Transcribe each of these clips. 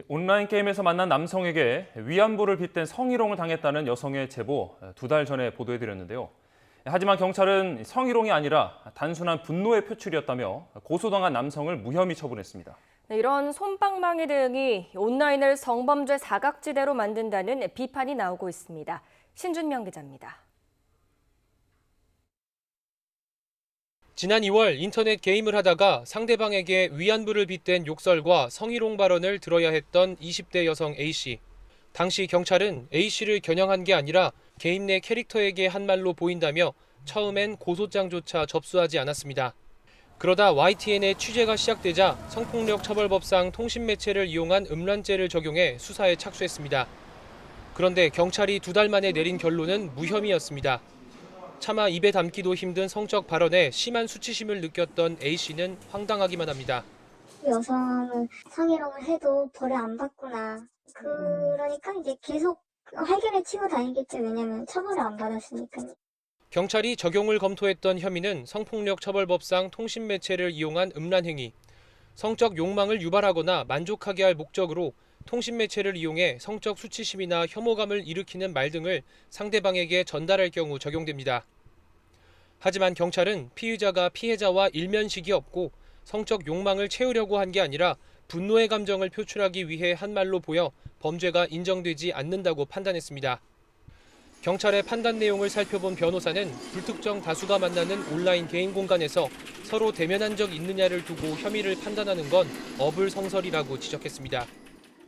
온라인 게임에서 만난 남성에게 위안부를 빗댄 성희롱을 당했다는 여성의 제보 2달 전에 보도해드렸는데요. 하지만 경찰은 성희롱이 아니라 단순한 분노의 표출이었다며 고소당한 남성을 무혐의 처분했습니다. 네, 이런 솜방망이 대응이 온라인을 성범죄 사각지대로 만든다는 비판이 나오고 있습니다. 신준명 기자입니다. 지난 2월 인터넷 게임을 하다가 상대방에게 위안부를 빗댄 욕설과 성희롱 발언을 들어야 했던 20대 여성 A씨. 당시 경찰은 A씨를 겨냥한 게 아니라 게임 내 캐릭터에게 한 말로 보인다며 처음엔 고소장조차 접수하지 않았습니다. 그러다 YTN의 취재가 시작되자 성폭력처벌법상 통신매체를 이용한 음란죄를 적용해 수사에 착수했습니다. 그런데 경찰이 2달 만에 내린 결론은 무혐의였습니다. 차마 입에 담기도 힘든 성적 발언에 심한 수치심을 느꼈던 A씨는 황당하기만 합니다. 여성은 성희롱을 해도 벌을 안 받구나. 그러니까 이제 계속 활개를 치고 다니겠죠. 왜냐면 처벌을 안 받았으니까요. 경찰이 적용을 검토했던 혐의는 성폭력처벌법상 통신매체를 이용한 음란행위, 성적 욕망을 유발하거나 만족하게 할 목적으로 통신매체를 이용해 성적 수치심이나 혐오감을 일으키는 말 등을 상대방에게 전달할 경우 적용됩니다. 하지만 경찰은 피의자가 피해자와 일면식이 없고 성적 욕망을 채우려고 한 게 아니라 분노의 감정을 표출하기 위해 한 말로 보여 범죄가 인정되지 않는다고 판단했습니다. 경찰의 판단 내용을 살펴본 변호사는 불특정 다수가 만나는 온라인 게임 공간에서 서로 대면한 적 있느냐를 두고 혐의를 판단하는 건 어불성설이라고 지적했습니다.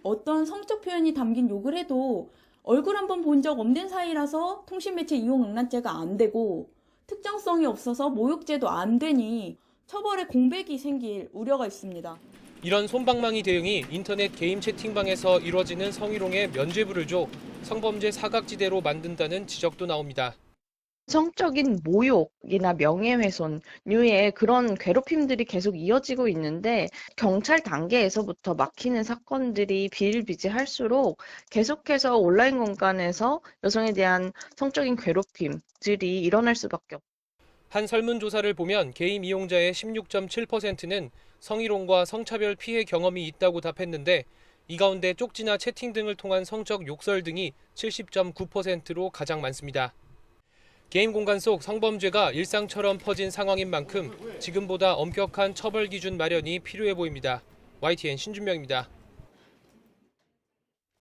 어떤 성적 표현이 담긴 욕을 해도 얼굴 한번 본 적 없는 사이라서 통신매체 이용 음란죄가 안 되고 특정성이 없어서 모욕죄도 안 되니 처벌에 공백이 생길 우려가 있습니다. 이런 솜방망이 대응이 인터넷 게임 채팅방에서 이뤄지는 성희롱에 면죄부를 줘 성범죄 사각지대로 만든다는 지적도 나옵니다. 성적인 모욕이나 명예훼손 류의 그런 괴롭힘들이 계속 이어지고 있는데 경찰 단계에서부터 막히는 사건들이 비일비재할수록 계속해서 온라인 공간에서 여성에 대한 성적인 괴롭힘들이 일어날 수밖에 없습니다. 한 설문조사를 보면 게임 이용자의 16.7%는 성희롱과 성차별 피해 경험이 있다고 답했는데 이 가운데 쪽지나 채팅 등을 통한 성적 욕설 등이 70.9%로 가장 많습니다. 게임 공간 속 성범죄가 일상처럼 퍼진 상황인 만큼 지금보다 엄격한 처벌 기준 마련이 필요해 보입니다. YTN 신준명입니다.